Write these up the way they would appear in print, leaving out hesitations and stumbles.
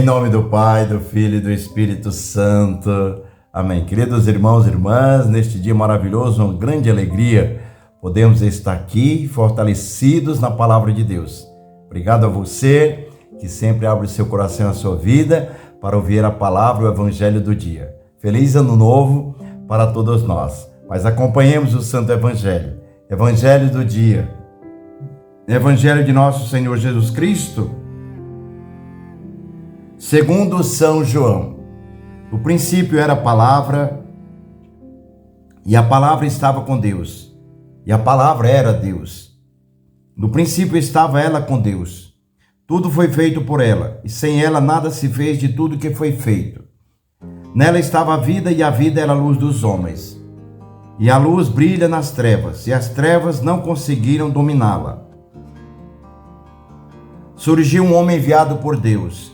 Em nome do Pai, do Filho e do Espírito Santo. Amém. Queridos irmãos e irmãs, neste dia maravilhoso, uma grande alegria, podemos estar aqui fortalecidos na palavra de Deus. Obrigado a você que sempre abre o seu coração e a sua vida para ouvir a palavra, o Evangelho do dia. Feliz Ano Novo para todos nós. Mas acompanhemos o Santo Evangelho. Evangelho do dia. Evangelho de nosso Senhor Jesus Cristo, segundo São João. No princípio era a palavra, e a palavra estava com Deus, e a palavra era Deus. No princípio estava ela com Deus. Tudo foi feito por ela, e sem ela nada se fez de tudo que foi feito. Nela estava a vida, e a vida era a luz dos homens. E a luz brilha nas trevas, e as trevas não conseguiram dominá-la. Surgiu um homem enviado por Deus.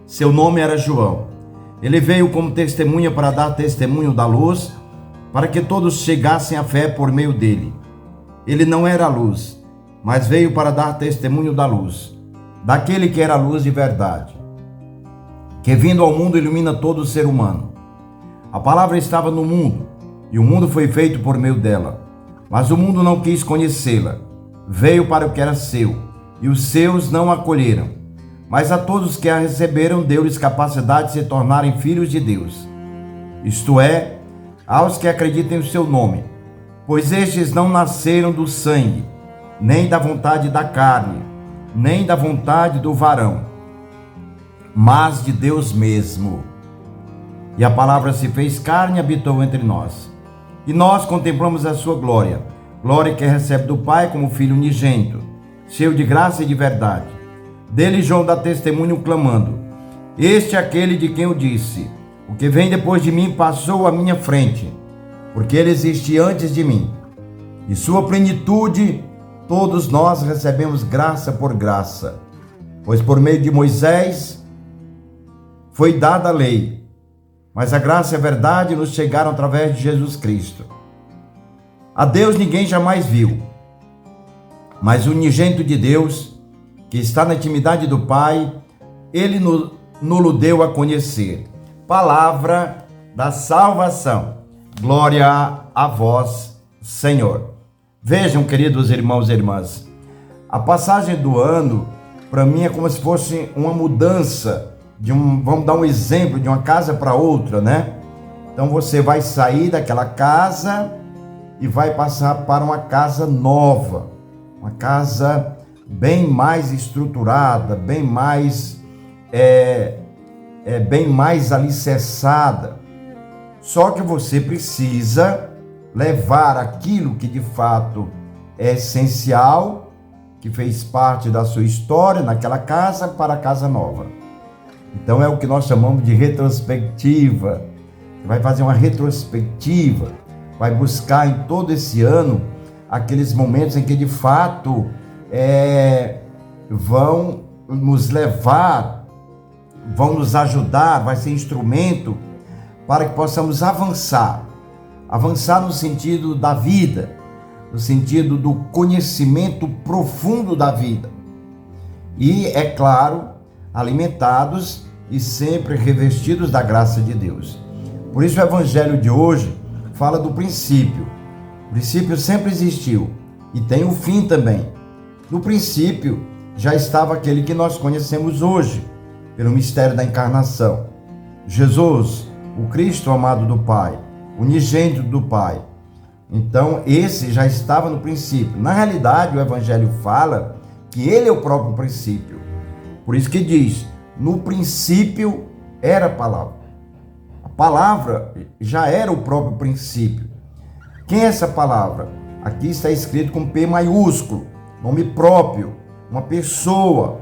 Seu nome era João. Ele veio como testemunha para dar testemunho da luz, para que todos chegassem à fé por meio dele. Ele não era a luz, mas veio para dar testemunho da luz, daquele que era a luz de verdade, que vindo ao mundo ilumina todo ser humano. A palavra estava no mundo, e o mundo foi feito por meio dela, mas o mundo não quis conhecê-la. Veio para o que era seu, e os seus não a acolheram. Mas a todos que a receberam, deu-lhes capacidade de se tornarem filhos de Deus. Isto é, aos que acreditam em seu nome, pois estes não nasceram do sangue, nem da vontade da carne, nem da vontade do varão, mas de Deus mesmo. E a palavra se fez carne e habitou entre nós. E nós contemplamos a sua glória, glória que recebe do Pai como Filho unigênito, cheio de graça e de verdade. Dele João dá testemunho clamando: este é aquele de quem eu disse, o que vem depois de mim passou à minha frente, porque ele existia antes de mim. E sua plenitude todos nós recebemos graça por graça, pois por meio de Moisés foi dada a lei, mas a graça e a verdade nos chegaram através de Jesus Cristo. A Deus ninguém jamais viu, mas o unigênito de Deus, que está na intimidade do Pai, ele nos deu a conhecer. Palavra da salvação. Glória a vós, Senhor. Vejam, queridos irmãos e irmãs, a passagem do ano, para mim, é como se fosse uma mudança, vamos dar um exemplo, de uma casa para outra, né? Então você vai sair daquela casa e vai passar para uma casa nova, uma casa bem mais estruturada, bem mais alicerçada. Só que você precisa levar aquilo que de fato é essencial, que fez parte da sua história naquela casa, para a casa nova. Então é o que nós chamamos de retrospectiva. Você vai fazer uma retrospectiva, vai buscar em todo esse ano aqueles momentos em que de fato vão nos levar, vão nos ajudar, vai ser instrumento para que possamos avançar no sentido da vida, no sentido do conhecimento profundo da vida. E, é claro, alimentados e sempre revestidos da graça de Deus. Por isso o Evangelho de hoje fala do princípio. O princípio sempre existiu e tem um fim também. No princípio já estava aquele que nós conhecemos hoje, pelo mistério da encarnação. Jesus, o Cristo amado do Pai, unigênito do Pai. Então esse já estava no princípio. Na realidade o Evangelho fala que ele é o próprio princípio. Por isso que diz: no princípio era a palavra. A palavra já era o próprio princípio. Quem é essa palavra? Aqui está escrito com P maiúsculo, nome próprio, uma pessoa.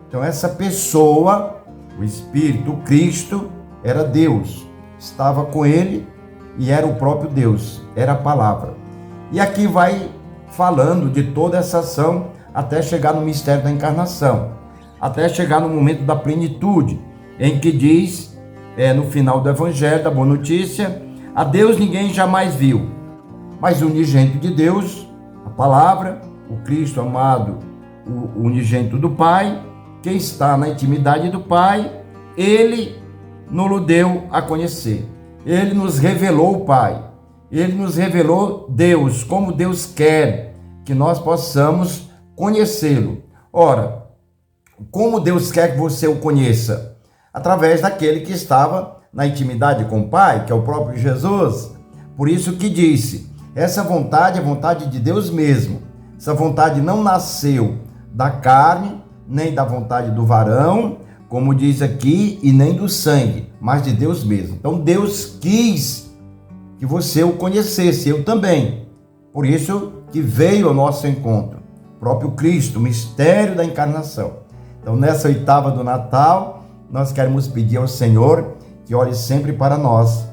Então essa pessoa, o Espírito, o Cristo, era Deus, estava com ele e era o próprio Deus, era a palavra. E aqui vai falando de toda essa ação até chegar no mistério da encarnação, até chegar no momento da plenitude, em que diz, no final do Evangelho, da Boa Notícia: a Deus ninguém jamais viu, mas o unigênito de Deus, a palavra, o Cristo amado, o unigênito do Pai, que está na intimidade do Pai, Ele nos deu a conhecer. Ele nos revelou o Pai. Ele nos revelou Deus, como Deus quer que nós possamos conhecê-lo. Ora, como Deus quer que você o conheça? Através daquele que estava na intimidade com o Pai, que é o próprio Jesus. Por isso que disse, essa vontade é vontade de Deus mesmo. Essa vontade não nasceu da carne, nem da vontade do varão, como diz aqui, e nem do sangue, mas de Deus mesmo. Então Deus quis que você o conhecesse, eu também. Por isso que veio ao nosso encontro, o próprio Cristo, o mistério da encarnação. Então nessa oitava do Natal, nós queremos pedir ao Senhor que olhe sempre para nós,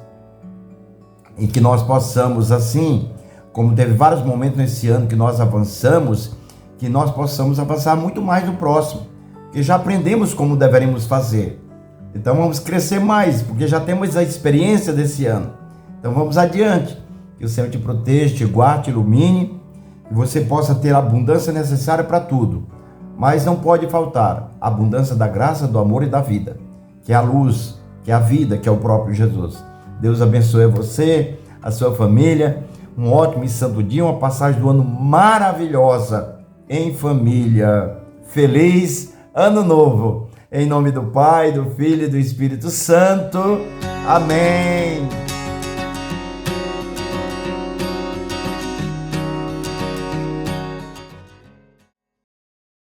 e que nós possamos, assim, como teve vários momentos nesse ano que nós avançamos, que nós possamos avançar muito mais no próximo, porque já aprendemos como deveremos fazer. Então vamos crescer mais, porque já temos a experiência desse ano. Então vamos adiante, que o Senhor te proteja, te guarde, te ilumine, que você possa ter a abundância necessária para tudo. Mas não pode faltar a abundância da graça, do amor e da vida, que é a luz, que é a vida, que é o próprio Jesus. Deus abençoe você, a sua família, um ótimo e santo dia, uma passagem do ano maravilhosa em família. Feliz Ano Novo! Em nome do Pai, do Filho e do Espírito Santo. Amém!